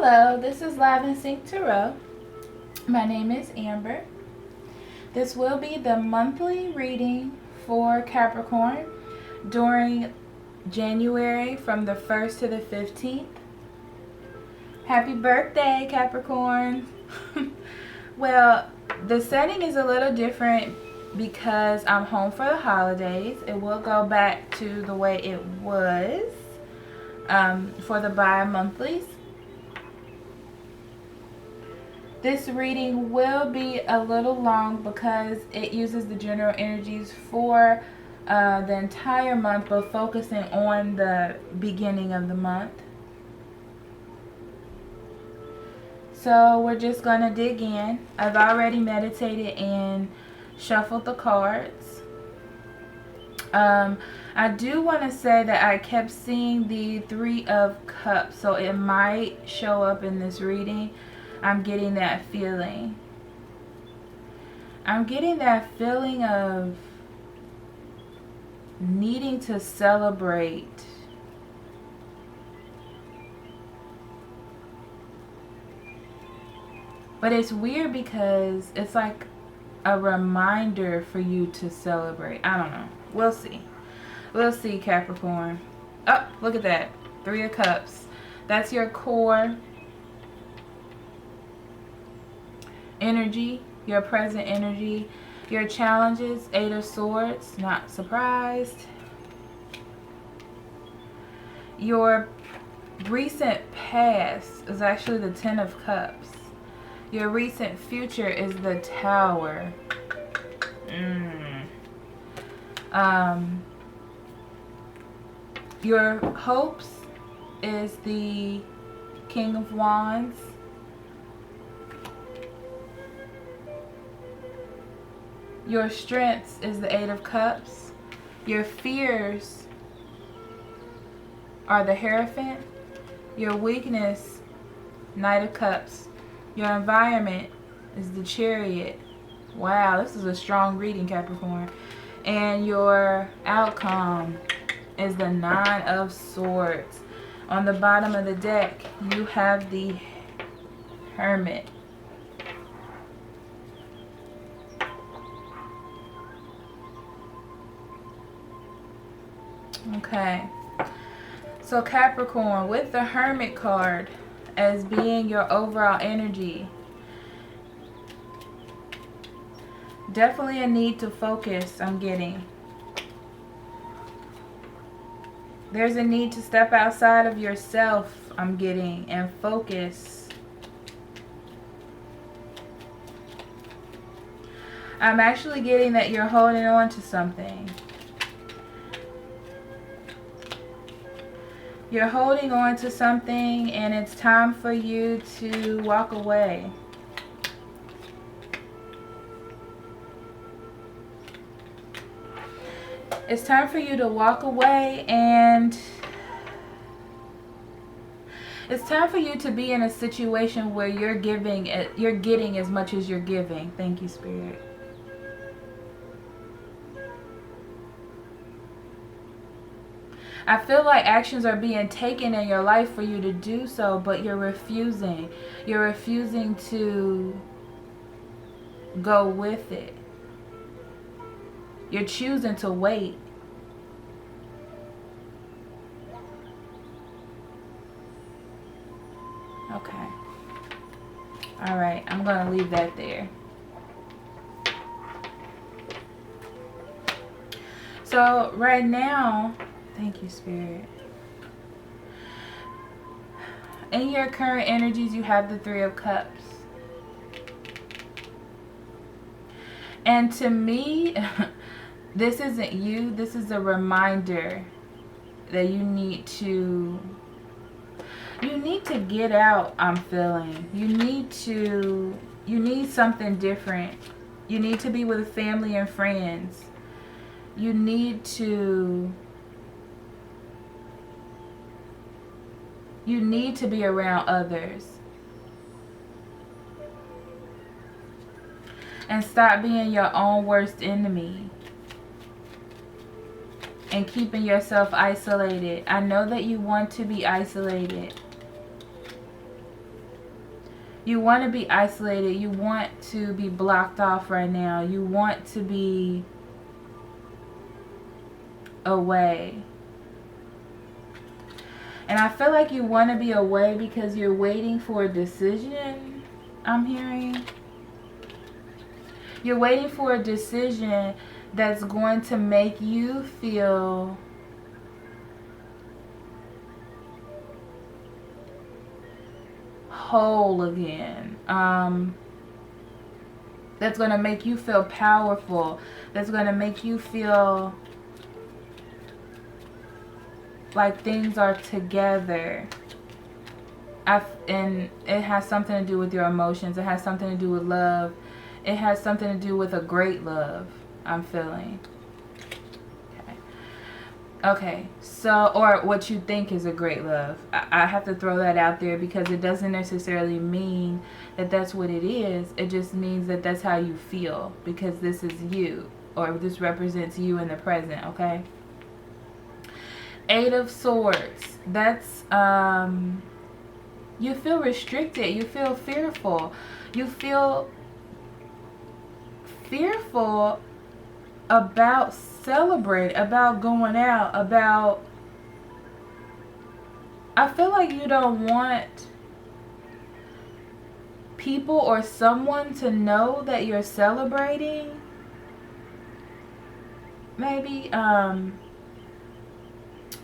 Hello, this is Live and Sync Tarot. My name is Amber. This will be the monthly reading for Capricorn during January from the 1st to the 15th. Happy birthday, Capricorn. Well, the setting is a little different because I'm home for the holidays. It will go back to the way it was for the bi-monthlies. This reading will be a little long because it uses the general energies for the entire month, but focusing on the beginning of the month. So we're just going to dig in. I've already meditated and shuffled the cards. I do want to say that I kept seeing the Three of Cups, so it might show up in this reading. I'm getting that feeling. I'm getting that feeling of needing to celebrate. But it's weird because it's like a reminder for you to celebrate. I don't know. We'll see. We'll see, Capricorn. Oh, look at that. Three of Cups. That's your core energy, your present energy, your challenges. Eight of Swords, not surprised. Your recent past is actually the Ten of Cups. Your recent future is the Tower. Your hopes is the King of Wands. Your strengths is the Eight of Cups. Your fears are the Hierophant. Your weakness, Knight of Cups. Your environment is the Chariot. Wow, this is a strong reading, Capricorn. And your outcome is the Nine of Swords. On the bottom of the deck, you have the Hermit. Okay, so Capricorn, with the Hermit card as being your overall energy, definitely a need to focus. I'm getting there's a need to step outside of yourself, I'm getting, and focus. I'm actually getting that you're holding on to something. You're holding on to something and it's time for you to walk away. It's time for you to walk away, and it's time for you to be in a situation where you're getting as much as you're giving. Thank you, Spirit. I feel like actions are being taken in your life for you to do so, but you're refusing. You're refusing to go with it. You're choosing to wait. Okay. All right, I'm going to leave that there. So right now, thank you, Spirit. In your current energies, you have the Three of Cups. And to me, this isn't you. This is a reminder that you need to get out, I'm feeling. You need something different. You need to be with family and friends. You need to be around others. And stop being your own worst enemy. And keeping yourself isolated. I know that you want to be isolated. You want to be isolated. You want to be blocked off right now. You want to be away. And I feel like you want to be away because you're waiting for a decision, I'm hearing. You're waiting for a decision that's going to make you feel whole again. That's going to make you feel powerful. That's going to make you feel like things are together. And it has something to do with your emotions. It has something to do with love. It has something to do with a great love, I'm feeling. Okay, so, or what you think is a great love. I have to throw that out there because it doesn't necessarily mean that that's what it is. It just means that that's how you feel because this is you, or this represents you in the present, okay? Eight of Swords. That's, you feel restricted. You feel fearful. You feel fearful about celebrating, about going out, about... I feel like you don't want people or someone to know that you're celebrating. Maybe,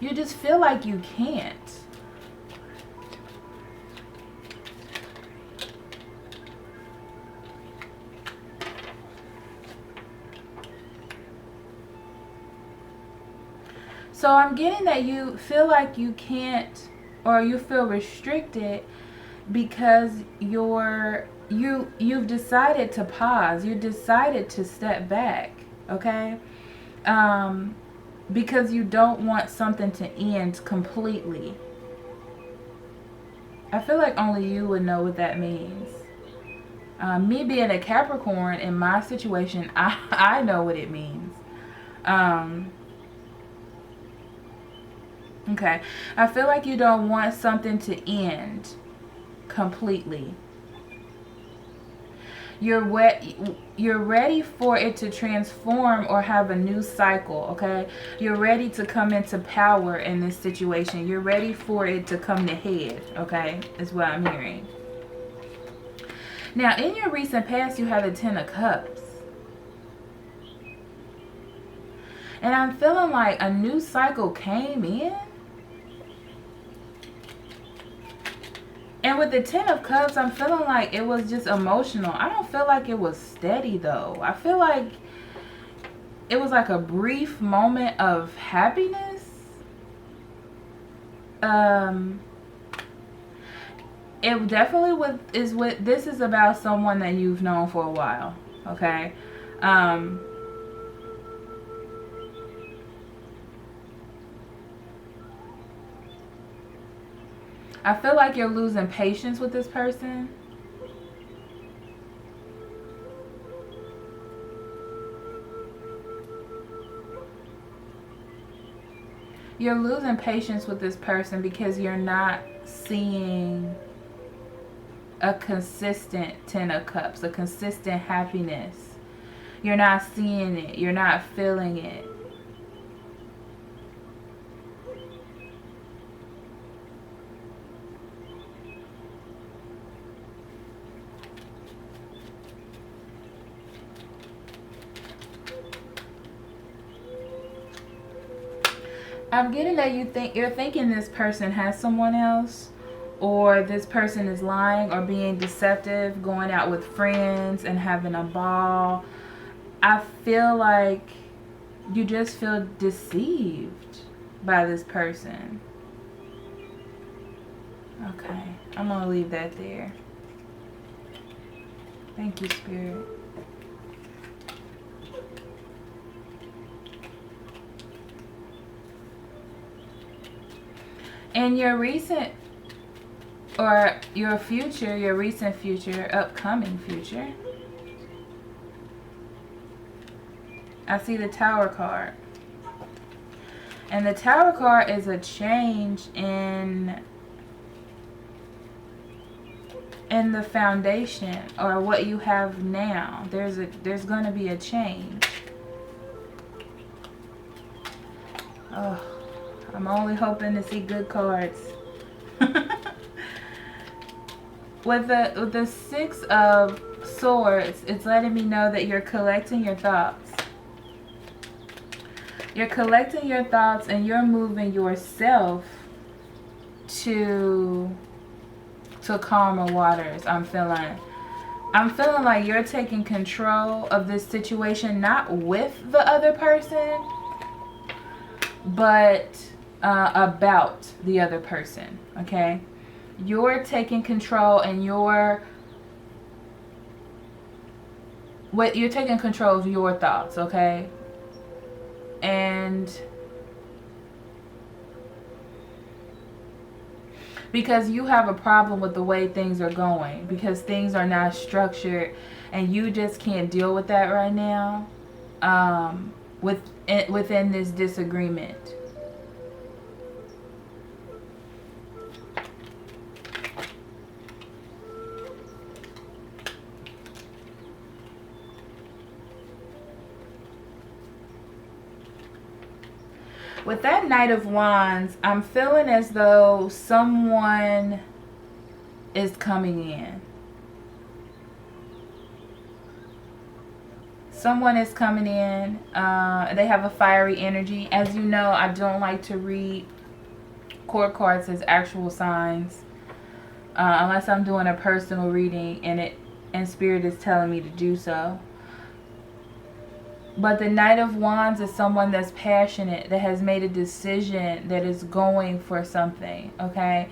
you just feel like you can't. So I'm getting that you feel like you can't, or you feel restricted because you've decided to pause. You decided to step back, okay? Because you don't want something to end completely. I feel like only you would know what that means. Me being a Capricorn, in my situation, I know what it means. Okay. I feel like you don't want something to end completely. You're ready for it to transform or have a new cycle, okay? You're ready to come into power in this situation. You're ready for it to come to head, okay? Is what I'm hearing. Now, in your recent past, you have the Ten of Cups. And I'm feeling like a new cycle came in. And with the Ten of Cups, I'm feeling like it was just emotional. I don't feel like it was steady, though. I feel like it was like a brief moment of happiness. It definitely this is about someone that you've known for a while, okay? I feel like you're losing patience with this person. You're losing patience with this person because you're not seeing a consistent Ten of Cups, a consistent happiness. You're not seeing it. You're not feeling it. I'm getting that you're thinking this person has someone else, or this person is lying or being deceptive, going out with friends and having a ball. I feel like you just feel deceived by this person. Okay, I'm going to leave that there. Thank you, Spirit. And your recent, or your future, your recent future, upcoming future. I see the Tower card. And the Tower card is a change in in the foundation or what you have now. There's going to be a change. Oh, I'm only hoping to see good cards. With the Six of Swords, it's letting me know that you're collecting your thoughts. You're collecting your thoughts and you're moving yourself to calmer waters. I'm feeling like you're taking control of this situation, not with the other person, but about the other person. Okay, you're taking control and you're taking control of your thoughts. Okay, and because you have a problem with the way things are going, because things are not structured and you just can't deal with that right now, within this disagreement. With that Knight of Wands, I'm feeling as though someone is coming in. Someone is coming in. They have a fiery energy. As you know, I don't like to read court cards as actual signs. Unless I'm doing a personal reading and Spirit is telling me to do so. But the Knight of Wands is someone that's passionate, that has made a decision, that is going for something, okay?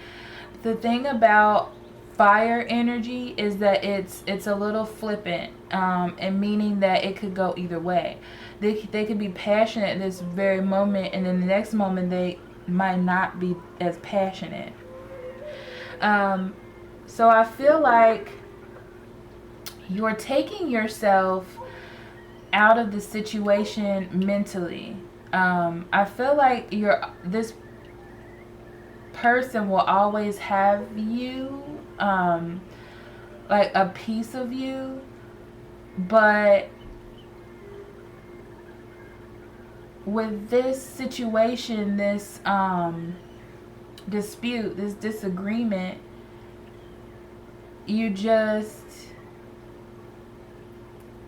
The thing about fire energy is that it's a little flippant, and meaning that it could go either way. They could be passionate at this very moment, and in the next moment they might not be as passionate. So I feel like you're taking yourself out of the situation mentally. I feel like this person will always have you, like a piece of you, but with this situation, this dispute, this disagreement,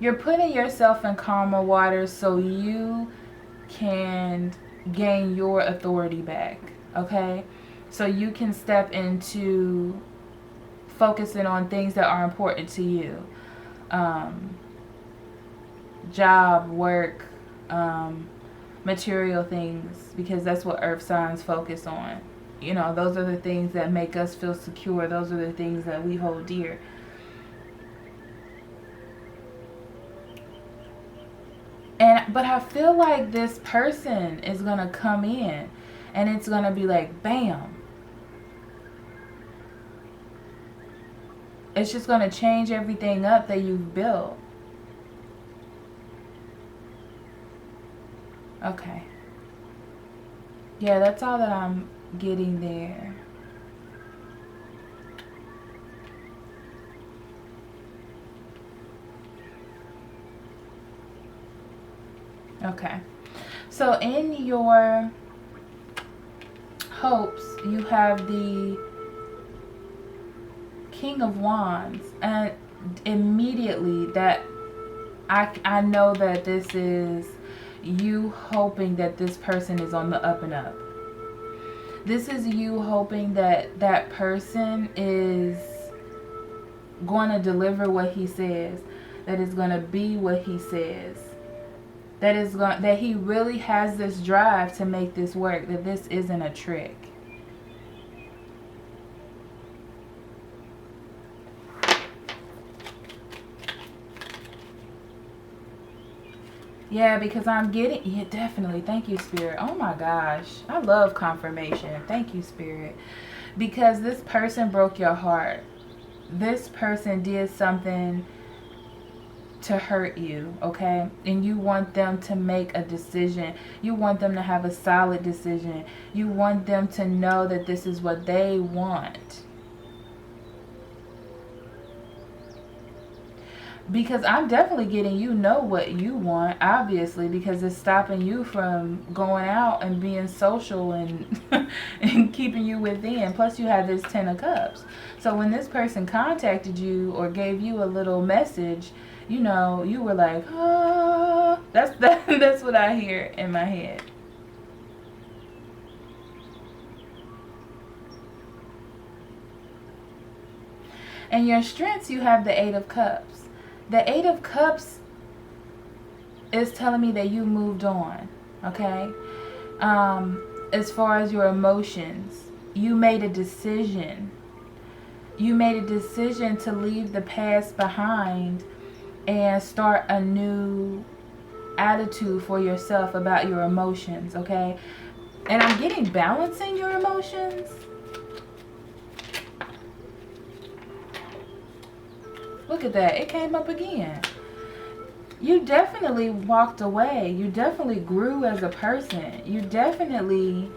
you're putting yourself in calmer waters so you can gain your authority back, okay? So you can step into focusing on things that are important to you. Job, work, material things, because that's what earth signs focus on. You know, those are the things that make us feel secure. Those are the things that we hold dear. But I feel like this person is going to come in and it's going to be like, bam. It's just going to change everything up that you've built. Okay. Yeah, that's all that I'm getting there. Okay, so in your hopes, you have the King of Wands, and immediately that I know that this is you hoping that this person is on the up and up. This is you hoping that that person is going to deliver what he says, that is going to be what he says. That he really has this drive to make this work, that this isn't a trick. Yeah, because I'm getting, yeah, definitely. Thank you, Spirit. Oh my gosh. I love confirmation. Thank you, Spirit. Because this person broke your heart. This person did something to hurt you, okay? And you want them to make a decision. You want them to have a solid decision. You want them to know that this is what they want. Because I'm definitely getting you know what you want, obviously, because it's stopping you from going out and being social and and keeping you within. Plus you have this 10 of cups. So when this person contacted you or gave you a little message, you know, you were like, oh, that's what I hear in my head. And your strengths, you have the 8 of cups. The 8 of cups is telling me that you moved on, okay? As far as your emotions, you made a decision. You made a decision to leave the past behind and start a new attitude for yourself about your emotions, okay? And I'm getting balancing your emotions. Look at that. It came up again. You definitely walked away. You definitely grew as a person. You definitely...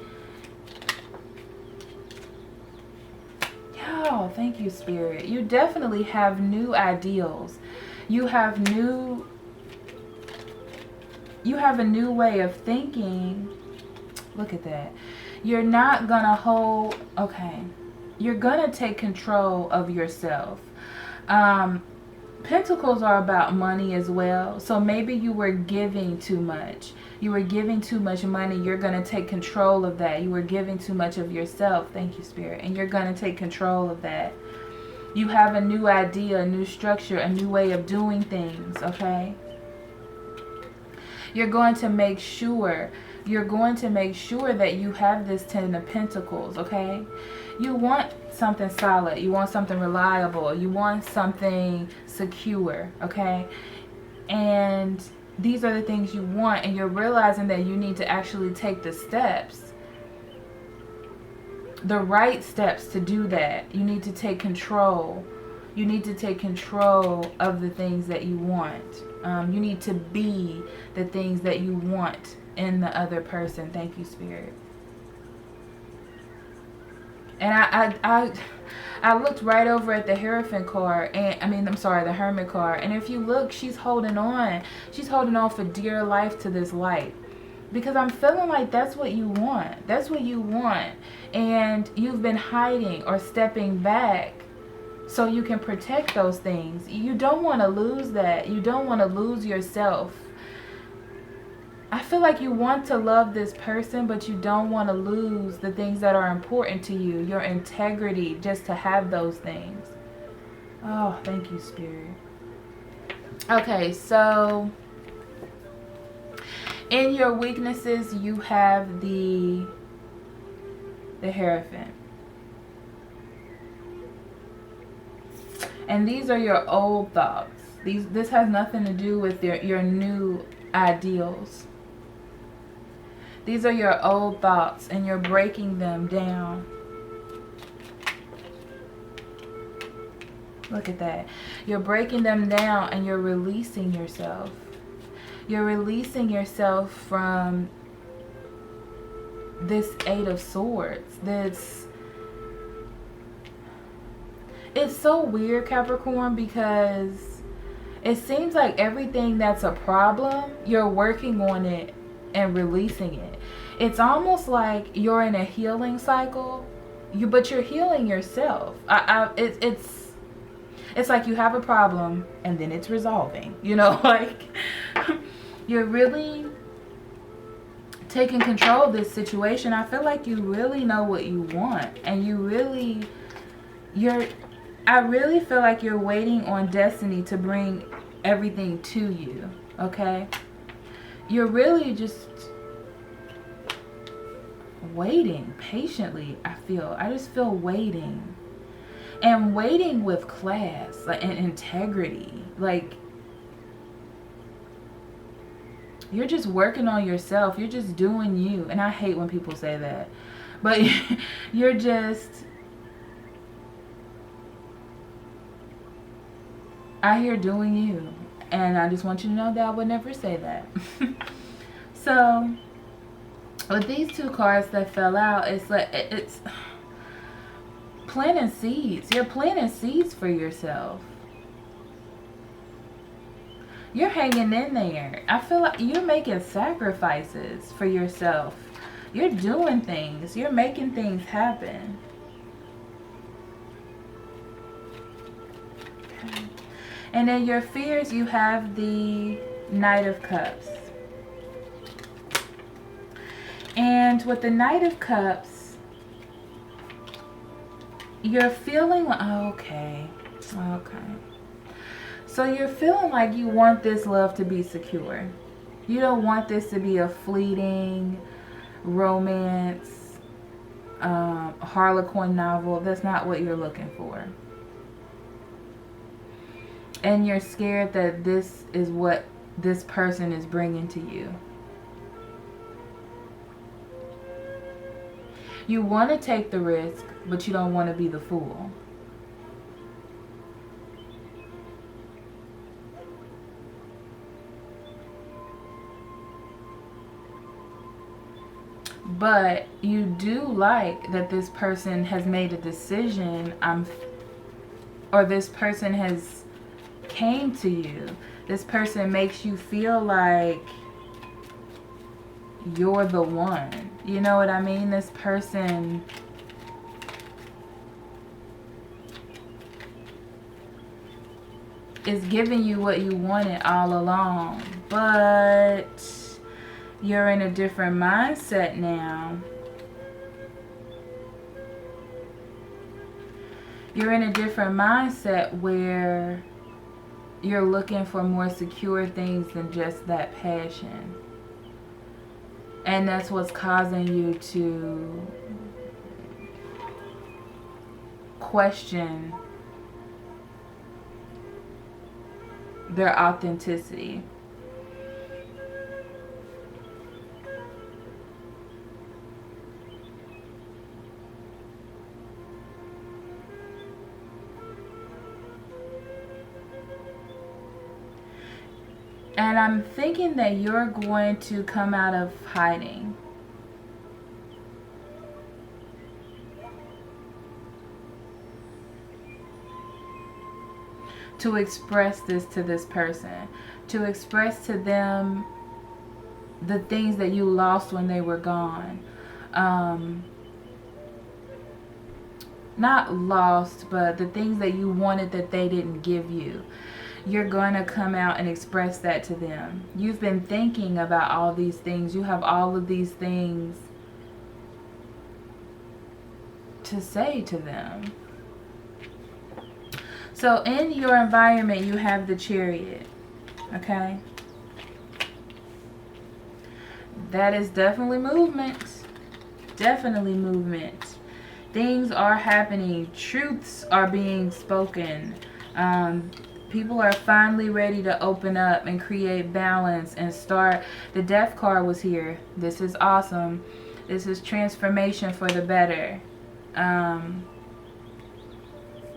Oh, thank you, Spirit. You definitely have new ideals. You have a new way of thinking. Look at that. You're not gonna hold... Okay. You're gonna take control of yourself. Pentacles are about money as well. So maybe you were giving too much. You were giving too much money. You're going to take control of that. You were giving too much of yourself. Thank you, Spirit. And you're going to take control of that. You have a new idea, a new structure, a new way of doing things, okay? You're going to make sure that you have this 10 of Pentacles, okay? You want something solid. You want something reliable. You want something secure, okay? And these are the things you want, and you're realizing that you need to actually take the steps, the right steps to do that. You need to take control. You need to take control of the things that you want. You need to be the things that you want in the other person. Thank you, Spirit. And I looked right over at the Hierophant card, and the Hermit card. And if you look, she's holding on. She's holding on for dear life to this light. Because I'm feeling like that's what you want. That's what you want. And you've been hiding or stepping back so you can protect those things. You don't want to lose that. You don't want to lose yourself. I feel like you want to love this person, but you don't want to lose the things that are important to you. Your integrity, just to have those things. Oh, thank you, Spirit. Okay, so in your weaknesses, you have the Hierophant. And these are your old thoughts. This has nothing to do with your new ideals. These are your old thoughts, and you're breaking them down. Look at that. You're breaking them down, and you're releasing yourself. You're releasing yourself from this 8 of Swords. It's so weird, Capricorn, because it seems like everything that's a problem, you're working on it and releasing it. It's almost like you're in a healing cycle, but you're healing yourself. It's like you have a problem and then it's resolving. You know, like you're really taking control of this situation. I feel like you really know what you want, and I really feel like you're waiting on destiny to bring everything to you, okay? You're really just waiting patiently, I just feel waiting. And waiting with class, like, and integrity. Like, you're just working on yourself. You're just doing you. And I hate when people say that. But you're just... I hear doing you. And I just want you to know that I would never say that. So, with these two cards that fell out, it's like, it's planting seeds. You're planting seeds for yourself. You're hanging in there. I feel like you're making sacrifices for yourself. You're doing things. You're making things happen. Okay. And in your fears, you have the Knight of Cups. And with the Knight of Cups, you're feeling, okay. So you're feeling like you want this love to be secure. You don't want this to be a fleeting romance, Harlequin novel. That's not what you're looking for. And you're scared that this is what this person is bringing to you. You want to take the risk, but you don't want to be the fool. But you do like that this person has made a decision, or this person has came to you. This person makes you feel like you're the one. You know what I mean? This person is giving you what you wanted all along, but you're in a different mindset now. You're in a different mindset where you're looking for more secure things than just that passion. And that's what's causing you to question their authenticity. And I'm thinking that you're going to come out of hiding. To express this to this person. To express to them the things that you lost when they were gone. Not lost, but the things that you wanted that they didn't give you. You're going to come out and express that to them. You've been thinking about all these things. You have all of these things to say to them. So in your environment, you have the Chariot. Okay? That is definitely movement. Definitely movement. Things are happening. Truths are being spoken. People are finally ready to open up and create balance and start. The Death card was here. This is awesome. This is transformation for the better.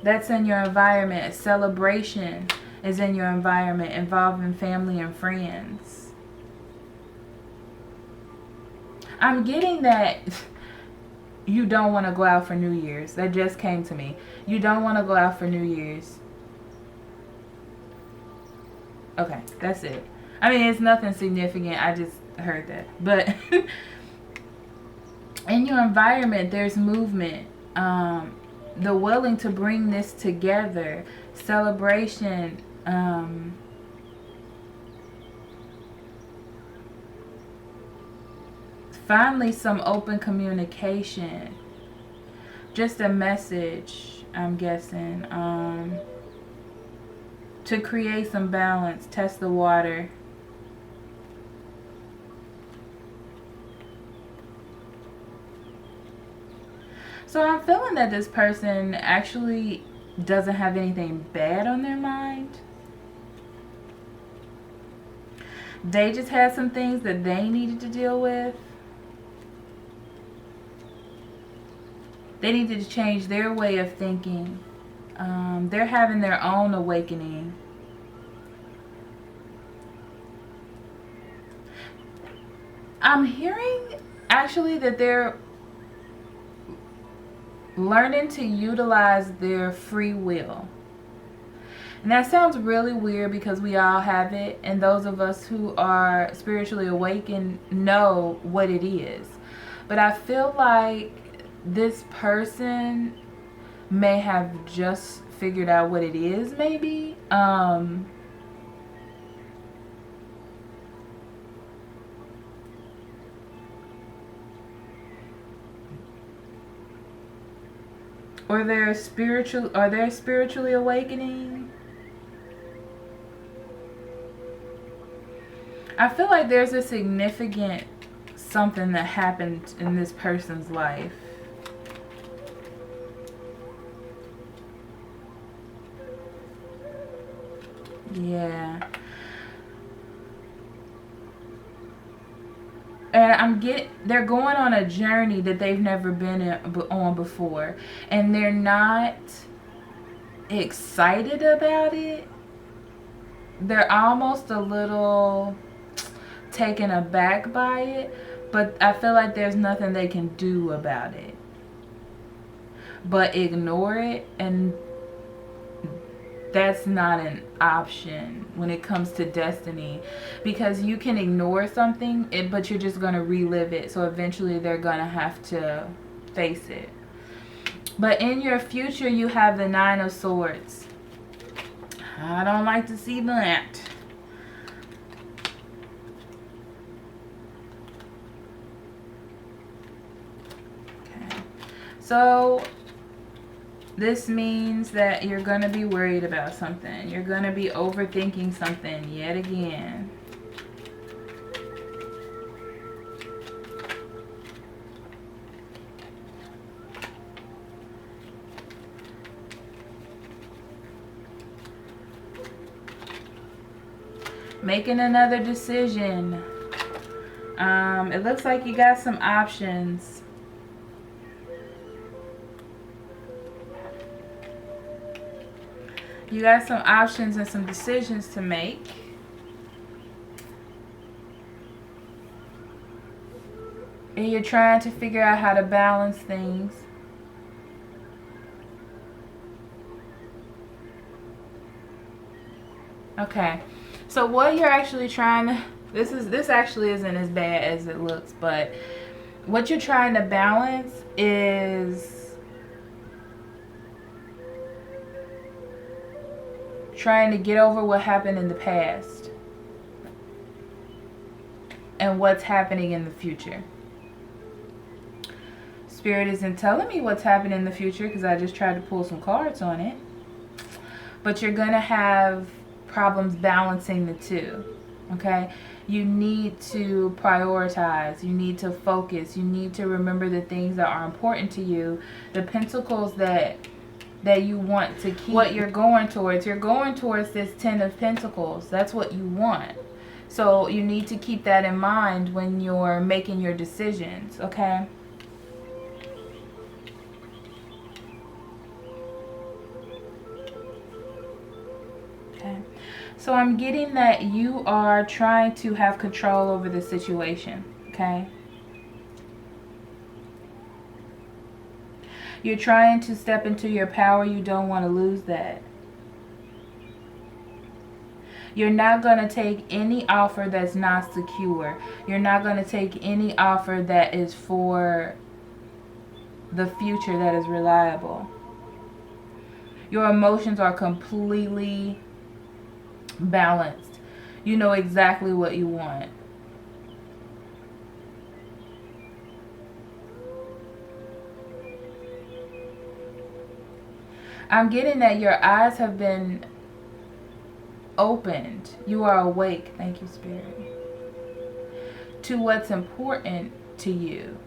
That's in your environment. Celebration is in your environment involving family and friends. I'm getting that you don't want to go out for New Year's. That just came to me. You don't want to go out for New Year's. Okay, that's it. I mean, it's nothing significant. I just heard that. But in your environment, there's movement. The willing to bring this together. Celebration. Finally, some open communication. Just a message, I'm guessing. To create some balance, test the water. So I'm feeling that this person actually doesn't have anything bad on their mind. They just had some things that they needed to deal with. They needed to change their way of thinking. They're having their own awakening. I'm hearing actually that they're learning to utilize their free will. And that sounds really weird because we all have it, and those of us who are spiritually awakened know what it is. But I feel like this person may have just figured out what it is, maybe. Or they're spiritually awakening. I feel like there's a significant something that happened in this person's life. Yeah. And they're going on a journey that they've never been on before. And they're not excited about it. They're almost a little taken aback by it. But I feel like there's nothing they can do about it but ignore it, and that's not an option when it comes to destiny, because you can ignore something, but you're just going to relive it. So eventually they're going to have to face it. But in your future, you have the 9 of Swords. I don't like to see that. Okay. So this means that you're going to be worried about something. You're going to be overthinking something yet again. Making another decision. It looks like you got some options. You got some options and some decisions to make. And you're trying to figure out how to balance things. Okay. So what you're actually trying to... This actually isn't as bad as it looks, but what you're trying to balance is trying to get over what happened in the past and what's happening in the future. Spirit isn't telling me what's happening in the future because I just tried to pull some cards on it. But you're going to have problems balancing the two. Okay? You need to prioritize. You need to focus. You need to remember the things that are important to you. The pentacles that you want to keep. What you're going towards. You're going towards this 10 of Pentacles. That's what you want. So you need to keep that in mind when you're making your decisions. Okay? Okay. So I'm getting that you are trying to have control over the situation. Okay? You're trying to step into your power. You don't want to lose that. You're not going to take any offer that's not secure. You're not going to take any offer that is for the future, that is reliable. Your emotions are completely balanced. You know exactly what you want. I'm getting that your eyes have been opened. You are awake, thank you, Spirit, to what's important to you,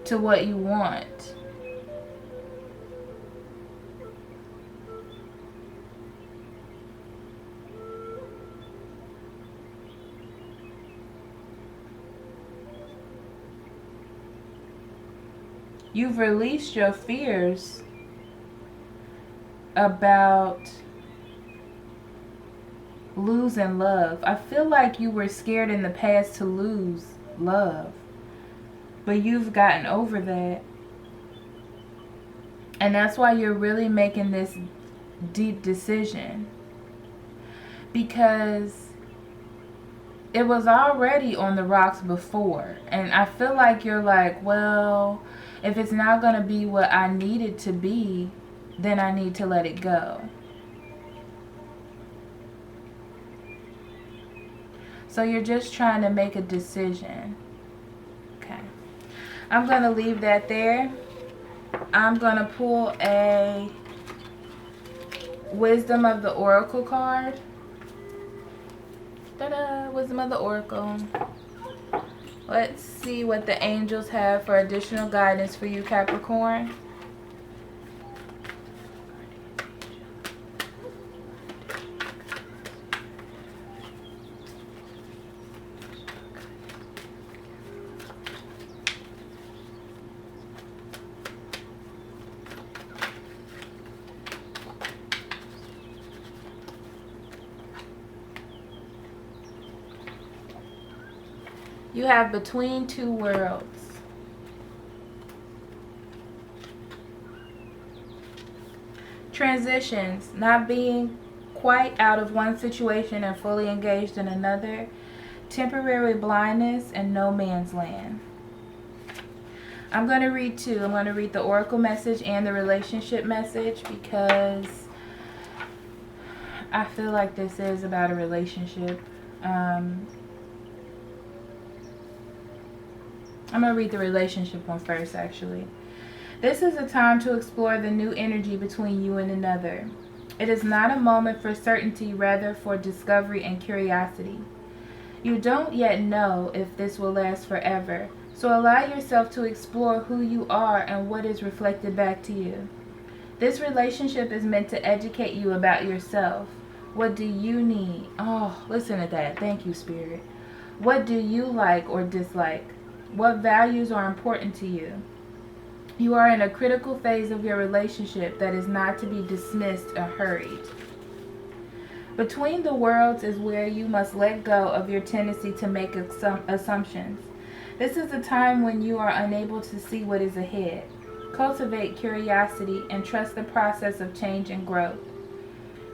to what you want. You've released your fears about losing love. I feel like you were scared in the past to lose love, but you've gotten over that. And that's why you're really making this deep decision, because it was already on the rocks before. And I feel like you're like, well, if it's not going to be what I need it to be, then I need to let it go. So you're just trying to make a decision. Okay. I'm going to leave that there. I'm going to pull a Wisdom of the Oracle card. Ta-da! Wisdom of the Oracle. Let's see what the angels have for additional guidance for you, Capricorn. You have Between Two Worlds. Transitions, not being quite out of one situation and fully engaged in another. Temporary blindness and no man's land. I'm going to read two. I'm going to read the oracle message and the relationship message, because I feel like this is about a relationship. I'm going to read the relationship one first, actually. This is a time to explore the new energy between you and another. It is not a moment for certainty, rather for discovery and curiosity. You don't yet know if this will last forever, so allow yourself to explore who you are and what is reflected back to you. This relationship is meant to educate you about yourself. What do you need? Oh, listen to that. Thank you, Spirit. What do you like or dislike? What values are important to you? You are in a critical phase of your relationship that is not to be dismissed or hurried. Between the worlds is where you must let go of your tendency to make assumptions. This is a time when you are unable to see what is ahead. Cultivate curiosity and trust the process of change and growth.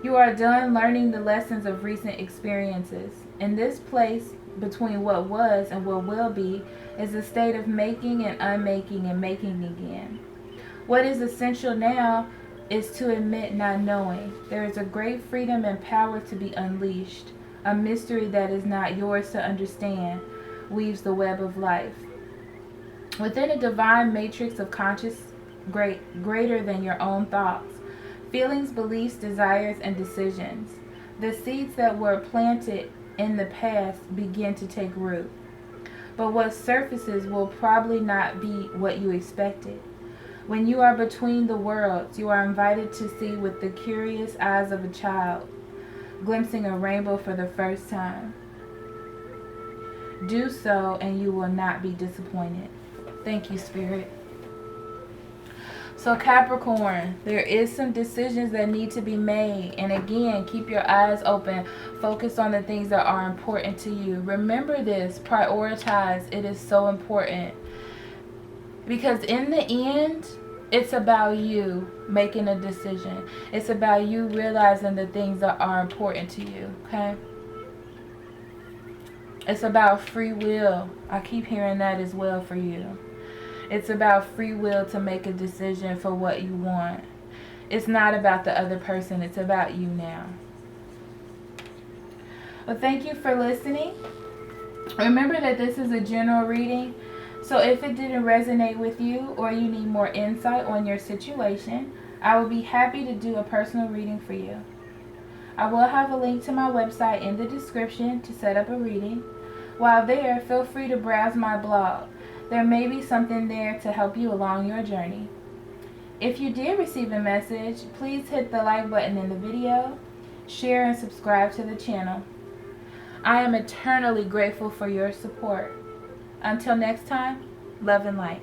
You are done learning the lessons of recent experiences. In this place, between what was and what will be, is a state of making and unmaking and making again. What is essential now is to admit not knowing. There is a great freedom and power to be unleashed. A mystery that is not yours to understand weaves the web of life. Within a divine matrix of conscious greater than your own thoughts, feelings, beliefs, desires, and decisions, the seeds that were planted in the past begin to take root. But what surfaces will probably not be what you expected. When you are between the worlds, you are invited to see with the curious eyes of a child, glimpsing a rainbow for the first time. Do so and you will not be disappointed. Thank you, Spirit. So Capricorn, there is some decisions that need to be made. And again, keep your eyes open. Focus on the things that are important to you. Remember this. Prioritize. It is so important. Because in the end, it's about you making a decision. It's about you realizing the things that are important to you. Okay? It's about free will. I keep hearing that as well for you. It's about free will to make a decision for what you want. It's not about the other person. It's about you now. Well, thank you for listening. Remember that this is a general reading. So if it didn't resonate with you or you need more insight on your situation, I will be happy to do a personal reading for you. I will have a link to my website in the description to set up a reading. While there, feel free to browse my blog. There may be something there to help you along your journey. If you did receive a message, please hit the like button in the video, share and subscribe to the channel. I am eternally grateful for your support. Until next time, love and light.